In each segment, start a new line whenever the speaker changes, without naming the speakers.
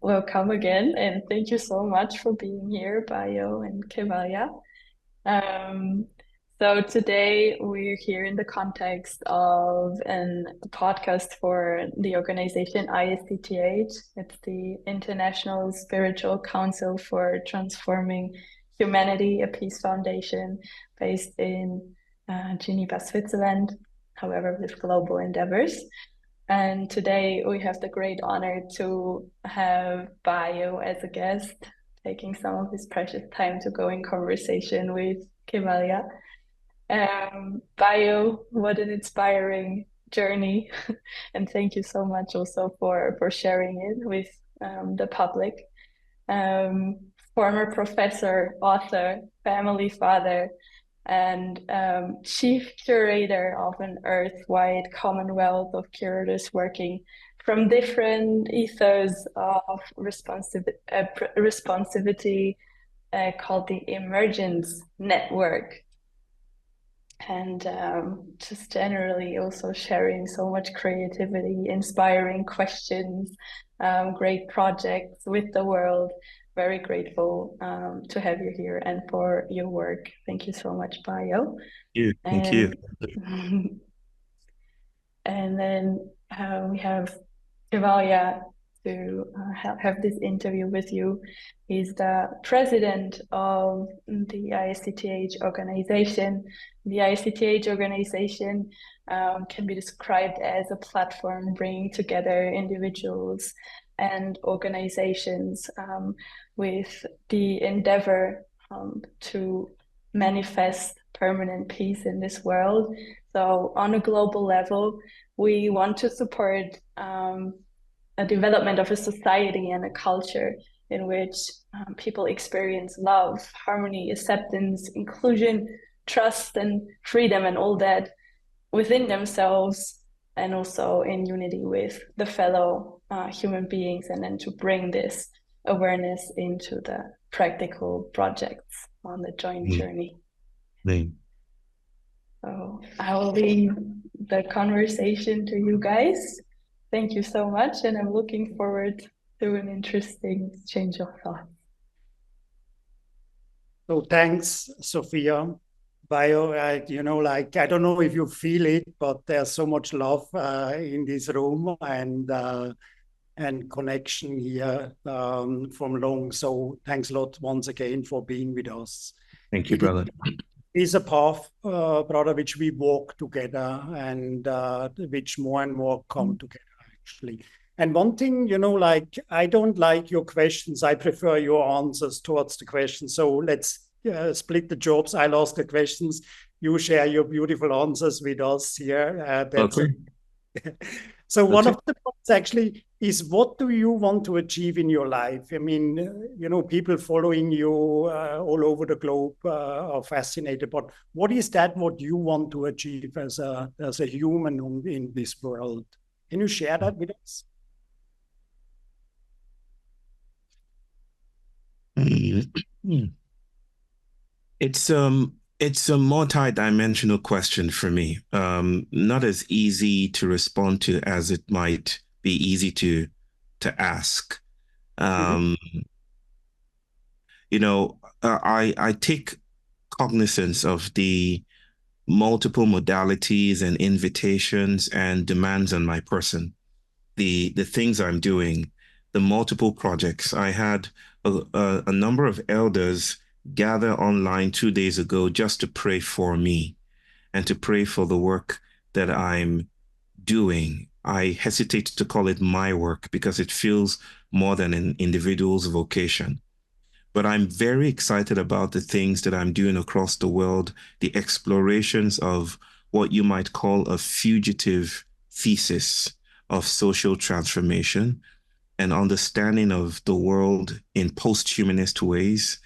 welcome again, and thank you so much for being here, Bayo and Kaivalya. Um, so today we're here in the context of a podcast for the organization ISCTH. It's the International Spiritual Council for Transforming Humanity, a peace foundation based in Geneva, Switzerland, however, with global endeavors. And today we have the great honor to have Bayo as a guest, taking some of his precious time to go in conversation with Kaivalya. Bayo, what an inspiring journey. And thank you so much also for sharing it with the public. Um, Former professor, author, family father, and chief curator of an earth-wide commonwealth of curators working from different ethos of responsivity called the Emergence Network. And just generally also sharing so much creativity, inspiring questions, great projects with the world. Very grateful to have you here and for your work. Thank you so much, Bayo.
Thank you.
And then we have Kaivalya to have this interview with you. He's the president of the ISCTH organization. The ISCTH organization can be described as a platform bringing together individuals and organizations with the endeavor to manifest permanent peace in this world. So on a global level, we want to support a development of a society and a culture in which people experience love, harmony, acceptance, inclusion, trust, and freedom, and all that within themselves, and also in unity with the fellow human beings, and then to bring this awareness into the practical projects on the joint journey. So I will leave the conversation to you guys. Thank you so much, and I'm looking forward to an interesting exchange of thoughts.
So thanks, Sophia. Bayo, I don't know if you feel it, but there's so much love in this room and connection here from long. So thanks a lot once again for being with us.
Thank you, brother.
Is a path, brother, which we walk together and which more and more come together, actually. And one thing, I don't like your questions. I prefer your answers towards the questions. So let's split the jobs. I'll ask the questions. You share your beautiful answers with us here.
Okay.
So one of the points actually is, what do you want to achieve in your life? I mean, people following you all over the globe are fascinated, but what is that what you want to achieve as a human in this world? Can you share that with us?
It's a multi-dimensional question for me. Not as easy to respond to as it might be easy to ask. I take cognizance of the multiple modalities and invitations and demands on my person, the things I'm doing, the multiple projects. I had a number of elders gather online 2 days ago just to pray for me and to pray for the work that I'm doing. I hesitate to call it my work because it feels more than an individual's vocation. But I'm very excited about the things that I'm doing across the world, the explorations of what you might call a fugitive thesis of social transformation and understanding of the world in post-humanist ways.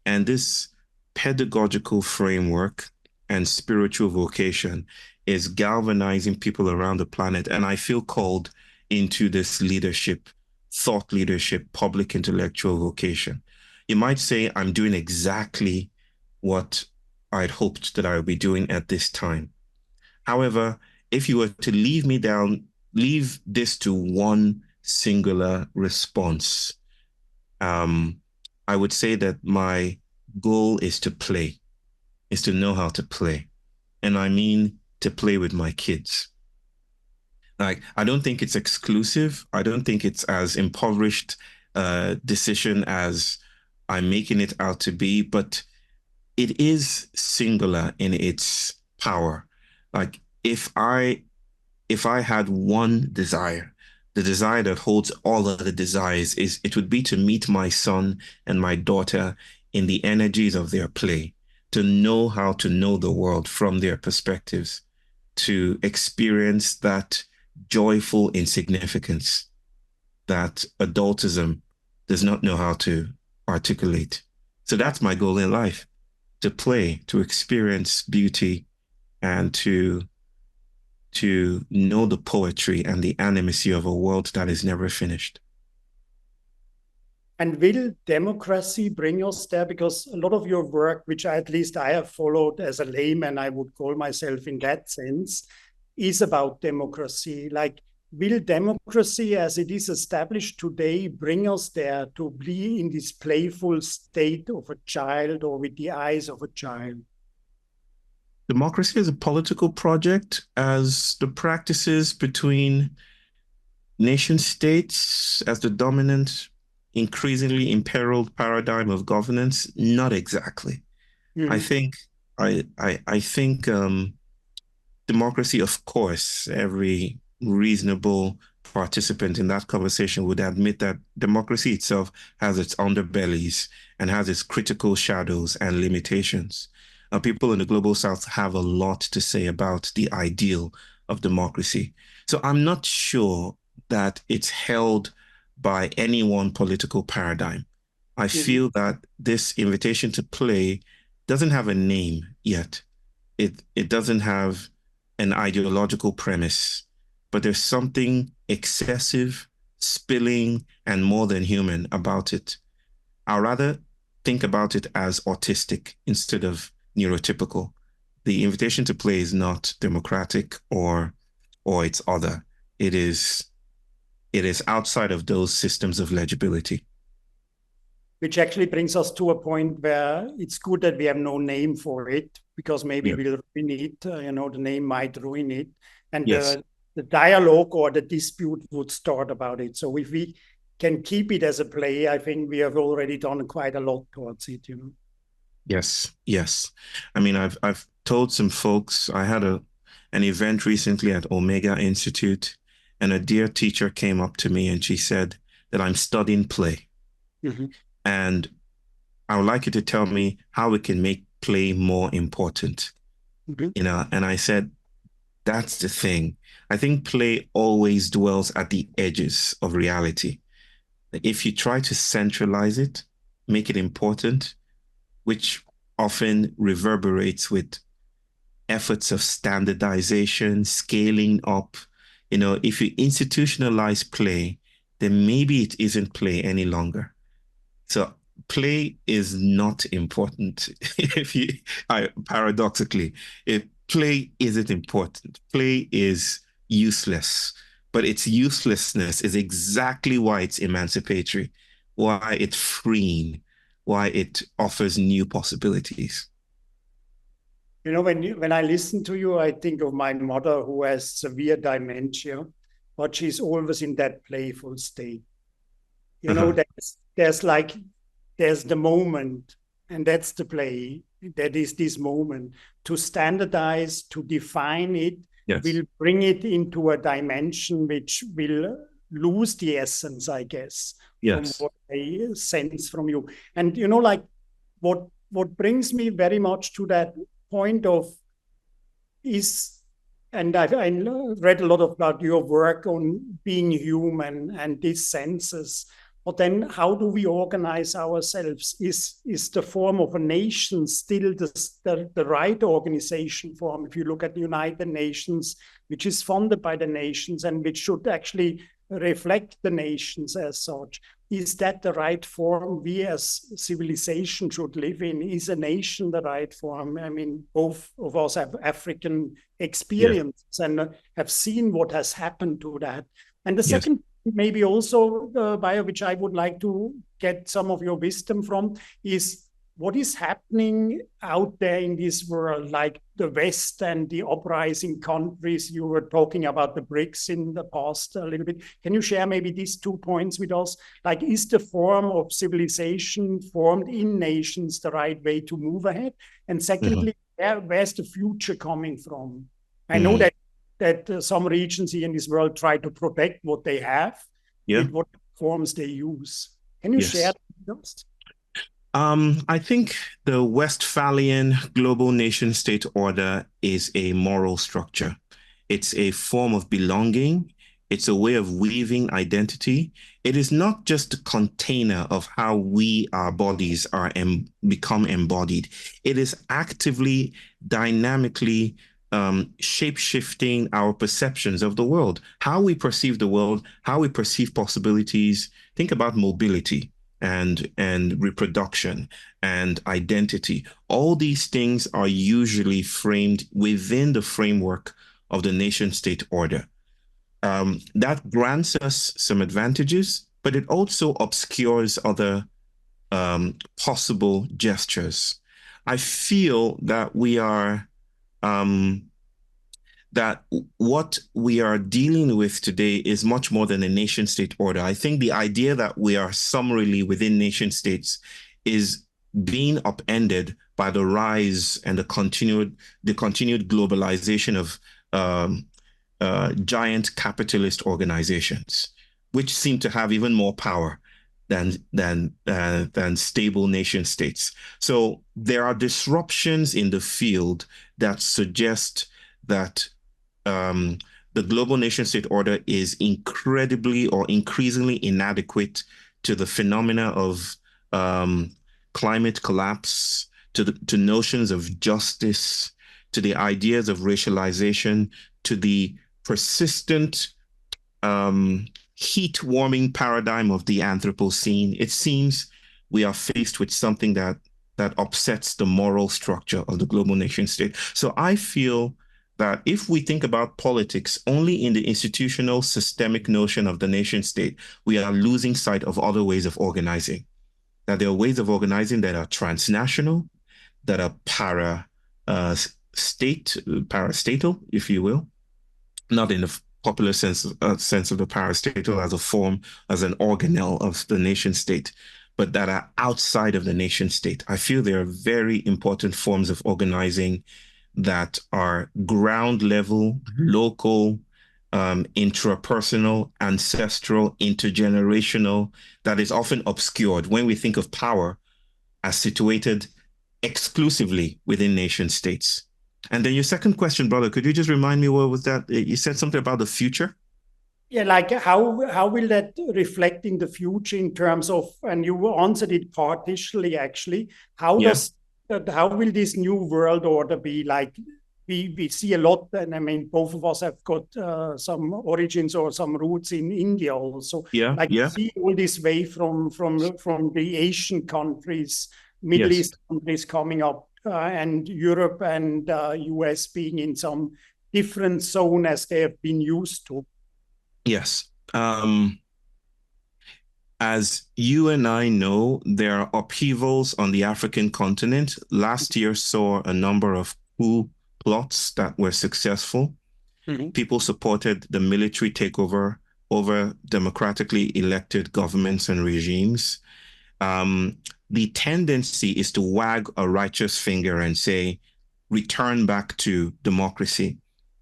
And this pedagogical framework and spiritual vocation is galvanizing people around the planet. And I feel called into this leadership, thought leadership, public intellectual vocation. You might say I'm doing exactly what I'd hoped that I would be doing at this time. However, if you were to leave this to one singular response, I would say that my goal is to play, is to know how to play. And I mean to play with my kids. Like, I don't think it's exclusive. I don't think it's as impoverished decision as I'm making it out to be, but it is singular in its power. Like, if I had one desire, the desire that holds all of the desires is it would be to meet my son and my daughter in the energies of their play, to know how to know the world from their perspectives, to experience that joyful insignificance that adultism does not know how to articulate. So that's my goal in life, to play, to experience beauty, and to know the poetry and the animacy of a world that is never finished.
And will democracy bring us there? Because a lot of your work, which at least I have followed as a layman, I would call myself in that sense, is about democracy. Like, will democracy as it is established today bring us there to be in this playful state of a child or with the eyes of a child?
Democracy is a political project, as the practices between nation states as the dominant, increasingly imperiled paradigm of governance. Not exactly. I think democracy, of course, every reasonable participant in that conversation would admit that democracy itself has its underbellies and has its critical shadows and limitations. People in the global south have a lot to say about the ideal of democracy. So I'm not sure that it's held by any one political paradigm. I feel that this invitation to play doesn't have a name yet. It doesn't have an ideological premise, but there's something excessive, spilling, and more than human about it. I'd rather think about it as autistic instead of neurotypical. The invitation to play is not democratic or it's other. It is outside of those systems of legibility.
Which actually brings us to a point where it's good that we have no name for it, because maybe we'll ruin it. The name might ruin it. And the dialogue or the dispute would start about it. So if we can keep it as a play, I think we have already done quite a lot towards it,
Yes. I mean, I've told some folks, I had an event recently at Omega Institute, and a dear teacher came up to me and she said that I'm studying play. And I would like you to tell me how we can make play more important. And I said, that's the thing. I think play always dwells at the edges of reality. If you try to centralize it, make it important, which often reverberates with efforts of standardization, scaling up. If you institutionalize play, then maybe it isn't play any longer. So play is not important. Paradoxically, if play isn't important, play is useless. But its uselessness is exactly why it's emancipatory, why it's freeing, why it offers new possibilities.
When I listen to you, I think of my mother who has severe dementia, but she's always in that playful state. There's the moment, and that's the play. That is this moment. To standardize, to define it, will bring it into a dimension which will lose the essence, I guess, from what I sense from you. And, what brings me very much to that point of is, and I read a lot about your work on being human and these senses. But then how do we organize ourselves? Is the form of a nation still the right organization form? If you look at the United Nations, which is funded by the nations and which should actually reflect the nations as such, is that the right form we as civilization should live in? Is a nation the right form? I mean, both of us have African experience and have seen what has happened to that. And the second maybe also, Bayo, which I would like to get some of your wisdom from, is what is happening out there in this world, like the West and the uprising countries. You were talking about the BRICS in the past a little bit. Can you share maybe these 2 points with us? Like, is the form of civilization formed in nations the right way to move ahead? And secondly, where's the future coming from? I know that some regions here in this world try to protect what they have with what forms they use. Can you share those?
I think the Westphalian global nation-state order is a moral structure. It's a form of belonging. It's a way of weaving identity. It is not just a container of how we, our bodies, are become embodied. It is actively, dynamically shape-shifting our perceptions of the world, how we perceive the world, how we perceive possibilities. Think about mobility and reproduction and identity. All these things are usually framed within the framework of the nation-state order. That grants us some advantages, but it also obscures other possible gestures. I feel that we are that what we are dealing with today is much more than a nation-state order. I think the idea that we are summarily within nation-states is being upended by the rise and the continued globalization of giant capitalist organizations, which seem to have even more power than stable nation-states. So there are disruptions in the field that suggest that the global nation-state order is incredibly or increasingly inadequate to the phenomena of climate collapse, to notions of justice, to the ideas of racialization, to the persistent heat-warming paradigm of the Anthropocene. It seems we are faced with something that upsets the moral structure of the global nation-state. So I feel that if we think about politics only in the institutional systemic notion of the nation state, we are losing sight of other ways of organizing. That there are ways of organizing that are transnational, that are parastatal, if you will, not in the popular sense of the parastatal as a form, as an organelle of the nation state, but that are outside of the nation state. I feel there are very important forms of organizing that are ground level, local, intrapersonal, ancestral, intergenerational, that is often obscured when we think of power as situated exclusively within nation states. And then your second question, brother, could you just remind me, what was that? You said something about the future?
Yeah, like how will that reflect in the future in terms of, and you answered it partially actually, how will this new world order be like? We see a lot, and I mean, both of us have got some origins or some roots in India also. We see all this way from the Asian countries, Middle East countries coming up, and Europe and US being in some different zone as they have been used to.
Yes. As you and I know, there are upheavals on the African continent. Last year saw a number of coup plots that were successful. People supported the military takeover over democratically elected governments and regimes. The tendency is to wag a righteous finger and say, return back to democracy.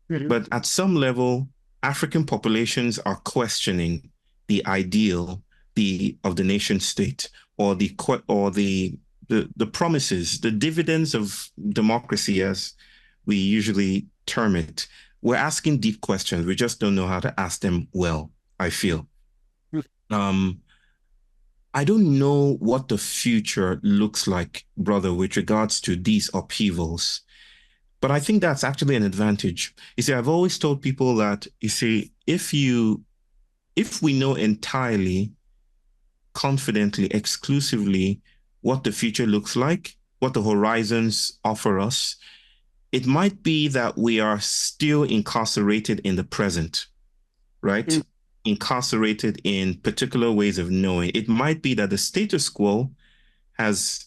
But at some level, African populations are questioning the ideal of the nation state, or the promises, the dividends of democracy, as we usually term it. We're asking deep questions. We just don't know how to ask them well, I feel. I don't know what the future looks like, brother, with regards to these upheavals. But I think that's actually an advantage. You see, I've always told people that, you see, if we know entirely, confidently, exclusively what the future looks like, what the horizons offer us, it might be that we are still incarcerated in the present, right? incarcerated in particular ways of knowing. It might be that the status quo has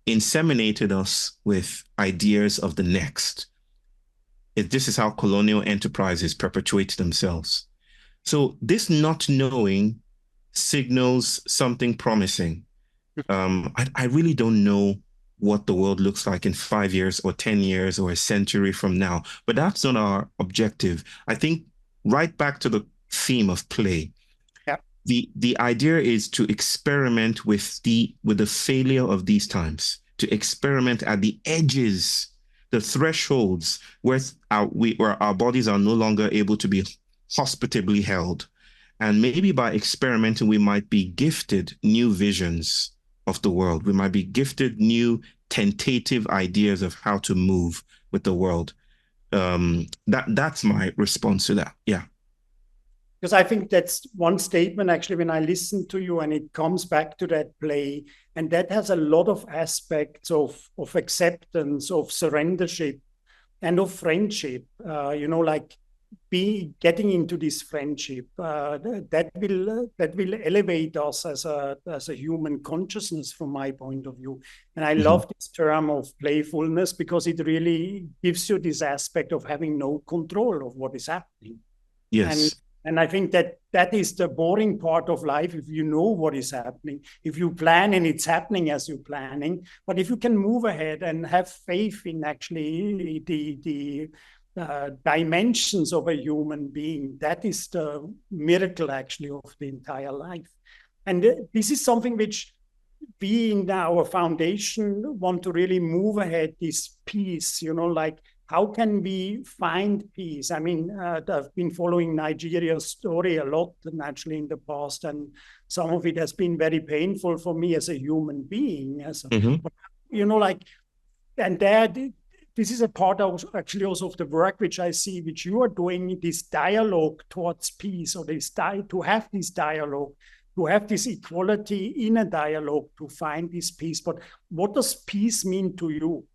inseminated us with ideas of the next. This is how colonial enterprises perpetuate themselves. So this not knowing signals something promising. I really don't know what the world looks like in 5 years or 10 years or a century from now, but that's not our objective. I think right back to the theme of play.
Yeah.
The idea is to experiment with the failure of these times, to experiment at the edges, the thresholds where our bodies are no longer able to be hospitably held. And maybe by experimenting, we might be gifted new visions of the world. We might be gifted new tentative ideas of how to move with the world. That's my response to that. Yeah.
Because I think that's one statement actually when I listen to you, and it comes back to that play, and that has a lot of aspects of acceptance, of surrendership, and of friendship. Like getting into this friendship that will elevate us as a human consciousness from my point of view. And I love this term of playfulness because it really gives you this aspect of having no control of what is happening.
Yes.
And I think that is the boring part of life, if you know what is happening, if you plan and it's happening as you're planning. But if you can move ahead and have faith in actually the dimensions of a human being, that is the miracle actually of the entire life. And this is something which we in our foundation want to really move ahead, this peace, like how can we find peace? I mean, I've been following Nigeria's story a lot naturally in the past, and some of it has been very painful for me as a human being. And this is a part of actually also of the work which I see, which you are doing, this dialogue towards peace, or to have this dialogue, to have this equality in a dialogue, to find this peace. But what does peace mean to you?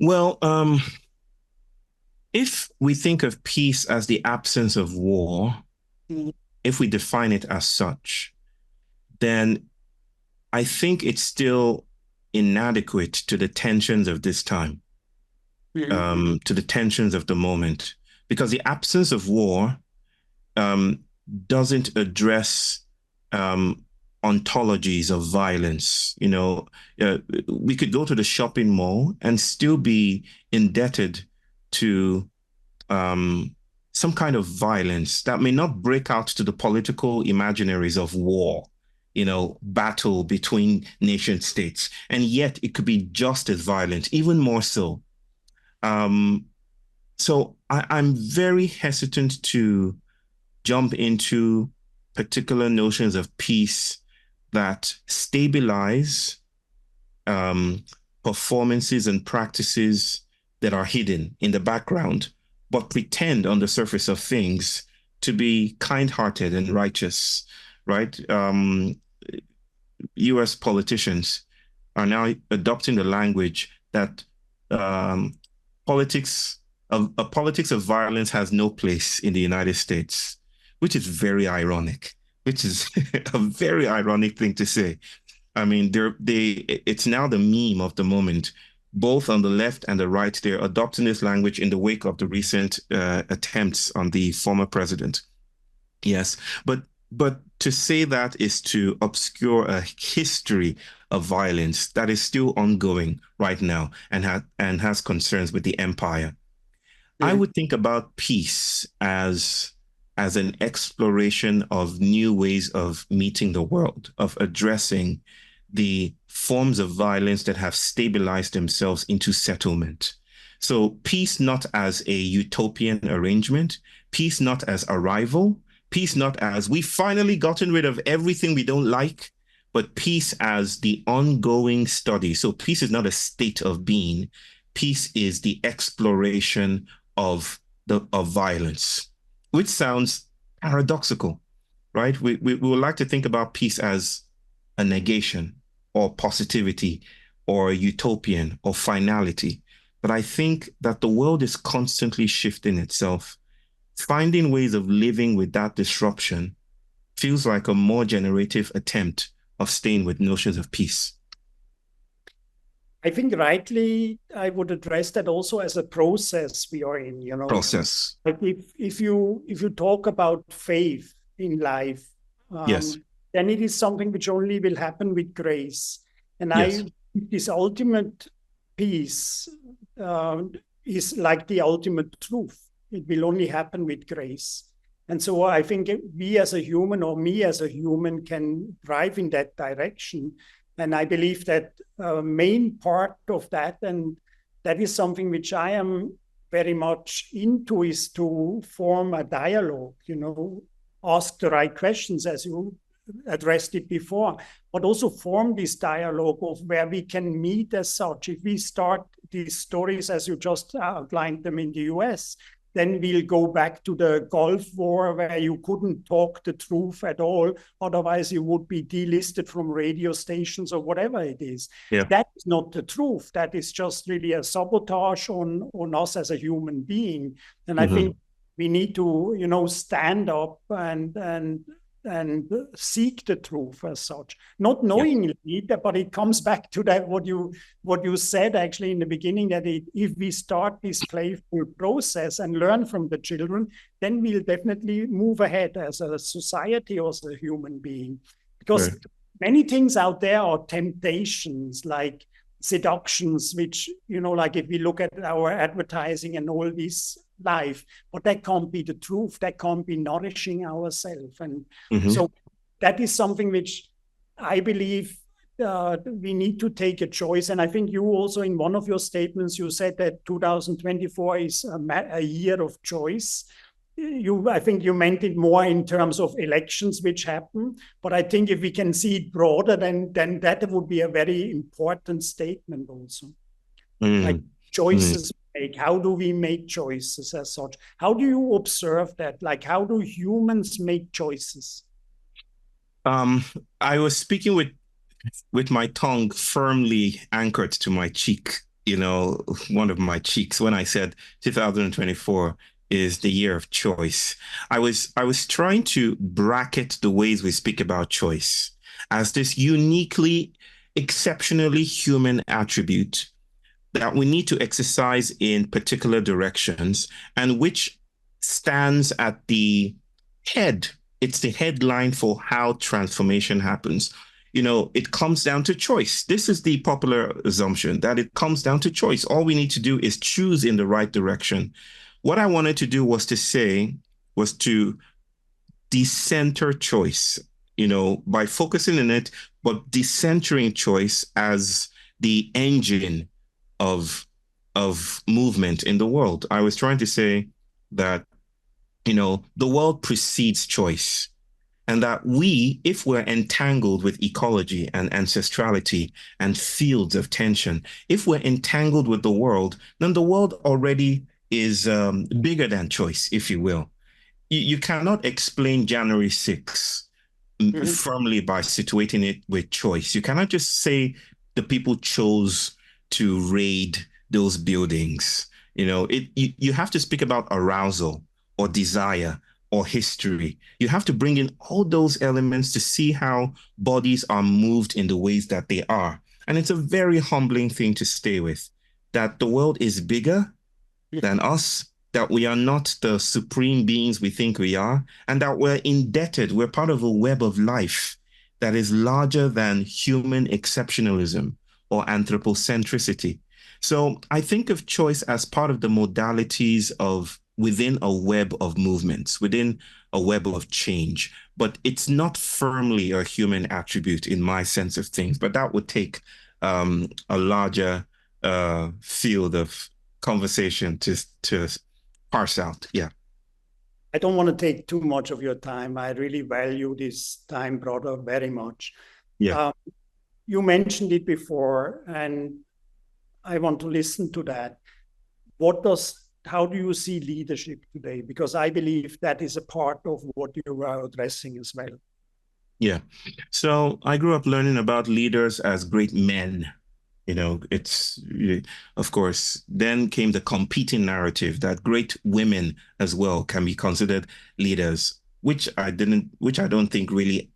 Well, if we think of peace as the absence of war, if we define it as such, then I think it's still inadequate to the tensions of this time, to the tensions of the moment, because the absence of war doesn't address ontologies of violence. We could go to the shopping mall and still be indebted to some kind of violence that may not break out to the political imaginaries of war, battle between nation states, and yet it could be just as violent, even more so. So I'm very hesitant to jump into particular notions of peace that stabilize performances and practices that are hidden in the background, but pretend on the surface of things to be kind-hearted and righteous, right? US politicians are now adopting the language that politics of violence has no place in the United States, which is very ironic, which is a very ironic thing to say. I mean, it's now the meme of the moment. Both on the left and the right, they're adopting this language in the wake of the recent attempts on the former president. Yes, but to say that is to obscure a history of violence that is still ongoing right now and has concerns with the empire. I would think about peace as an exploration of new ways of meeting the world, of addressing the forms of violence that have stabilized themselves into settlement. So peace not as a utopian arrangement, peace not as arrival, peace not as we've finally gotten rid of everything we don't like, but peace as the ongoing study. So peace is not a state of being. Peace is the exploration of violence, which sounds paradoxical, right? We would like to think about peace as a negation or positivity or utopian or finality. But I think that the world is constantly shifting itself finding ways of living with that disruption feels like a more generative attempt of staying with notions of peace.
I think rightly, I would address that also as a process we are in,
Process.
Like if you talk about faith in life,
Yes.
then it is something which only will happen with grace. And
Yes.
this ultimate peace is like the ultimate truth. It will only happen with grace. And so I think we as a human, or me as a human, can drive in that direction. And I believe that main part of that, and that is something which I am very much into, is to form a dialogue, ask the right questions as you addressed it before, but also form this dialogue of where we can meet as such. If we start these stories as you just outlined them in the US, then we'll go back to the Gulf War where you couldn't talk the truth at all. Otherwise, you would be delisted from radio stations or whatever it is.
Yeah.
That is not the truth. That is just really a sabotage on us as a human being. And I think we need to, stand up and seek the truth as such, not knowingly, but it comes back to that what you said actually in the beginning, that if we start this playful process and learn from the children, then we'll definitely move ahead as a society or as a human being. Because many things out there are temptations, like seductions, which, like if we look at our advertising and all this life, but that can't be the truth. That can't be nourishing ourselves. And so that is something which I believe we need to take a choice. And I think you also, in one of your statements, you said that 2024 is a year of choice. I think you meant it more in terms of elections which happen. But I think if we can see it broader, then that would be a very important statement also. Like choices make. How do we make choices as such? How do you observe that? Like, how do humans make choices?
I was speaking with my tongue firmly anchored to my cheek, one of my cheeks, when I said 2024 is the year of choice. I was trying to bracket the ways we speak about choice as this uniquely, exceptionally human attribute that we need to exercise in particular directions, and which stands at the head. It's the headline for how transformation happens. It comes down to choice. This is the popular assumption, that it comes down to choice. All we need to do is choose in the right direction. What I wanted to do was to decenter choice, by focusing on it, but decentering choice as the engine of movement in the world. I was trying to say that, the world precedes choice, and that we, if we're entangled with ecology and ancestrality and fields of tension, if we're entangled with the world, then the world already is bigger than choice, if you will. You cannot explain January 6th firmly by situating it with choice. You cannot just say the people chose to raid those buildings. You have to speak about arousal or desire or history. You have to bring in all those elements to see how bodies are moved in the ways that they are. And it's a very humbling thing to stay with, that the world is bigger than us, that we are not the supreme beings we think we are, and that we're indebted. We're part of a web of life that is larger than human exceptionalism or anthropocentricity. So I think of choice as part of the modalities of within a web of movements, within a web of change, but it's not firmly a human attribute in my sense of things. But that would take a larger field of conversation to parse out. Yeah.
I don't want to take too much of your time. I really value this time, brother, very much.
Yeah.
You mentioned it before, and I want to listen to that. How do you see leadership today? Because I believe that is a part of what you are addressing as well.
Yeah. So I grew up learning about leaders as great men, You know, of course, then came the competing narrative that great women as well can be considered leaders, which I don't think really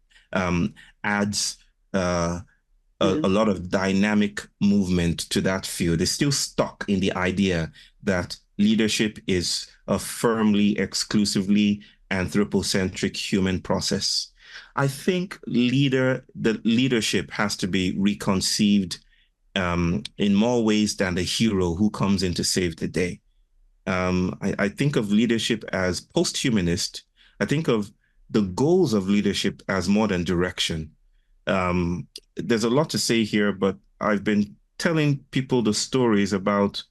adds a lot of dynamic movement to that field. It's still stuck in the idea that leadership is a firmly, exclusively anthropocentric human process. I think the leadership has to be reconceived in more ways than the hero who comes in to save the day. I think of leadership as post-humanist. I think of the goals of leadership as more than direction. There's a lot to say here, but I've been telling people the stories about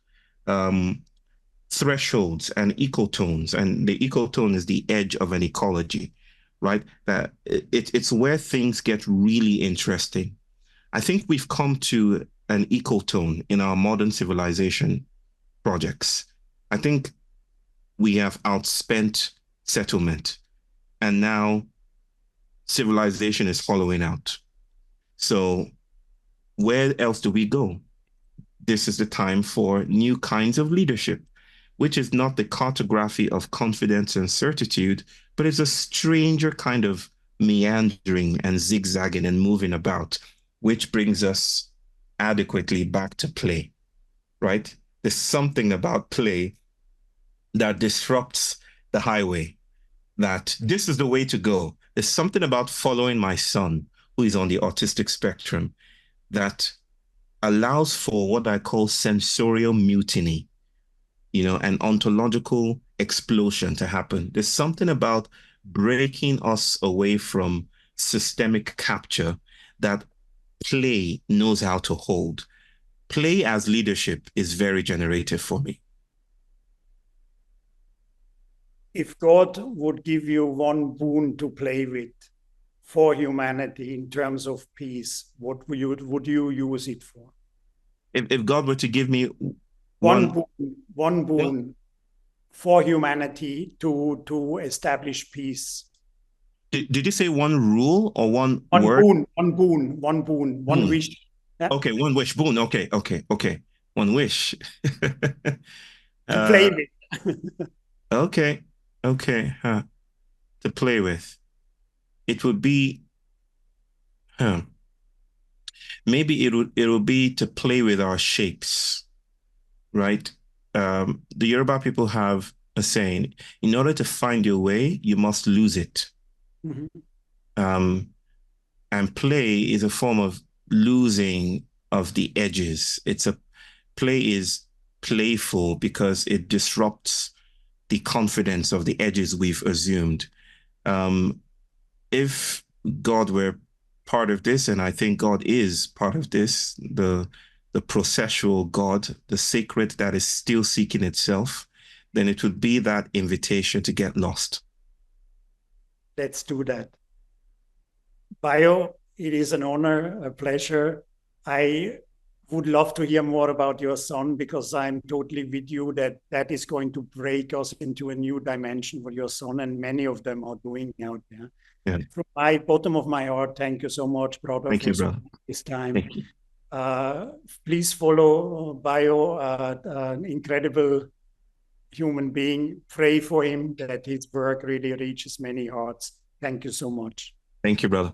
thresholds and ecotones, and the ecotone is the edge of an ecology, right? That it's where things get really interesting. I think we've come to an ecotone in our modern civilization projects. I think we have outspent settlement, and now civilization is following out. So where else do we go? This is the time for new kinds of leadership, which is not the cartography of confidence and certitude, but it's a stranger kind of meandering and zigzagging and moving about, which brings us adequately back to play, right? There's something about play that disrupts the highway, that this is the way to go. There's something about following my son, who is on the autistic spectrum, that allows for what I call sensorial mutiny, you know, an ontological explosion to happen. There's something about breaking us away from systemic capture that play knows how to hold. Play as leadership is very generative for me.
If God would give you one boon to play with for humanity in terms of peace, what would you use it for?
If God were to give me
one boon for humanity to establish peace.
Did you say one rule or one word?
One boon, one wish.
Yeah? Okay, one wish, boon. Okay. One wish.
To play with.
Okay. To play with. It would be, maybe it will be to play with our shapes, right? The Yoruba people have a saying: in order to find your way, you must lose it. And play is a form of losing of the edges. Play is playful because it disrupts the confidence of the edges we've assumed. If God were part of this, and I think God is part of this, the processual God, the sacred that is still seeking itself, then it would be that invitation to get lost.
Let's do that. Bayo, it is an honor, a pleasure. I would love to hear more about your son, because I'm totally with you that is going to break us into a new dimension for your son, and many of them are doing out there. Yeah. From my bottom of my heart, thank you so much, brother.
Thank you, brother.
This time. Thank you. Please follow Bayo, an incredible human being. Pray for him that his work really reaches many hearts. Thank you so much.
Thank you, brother.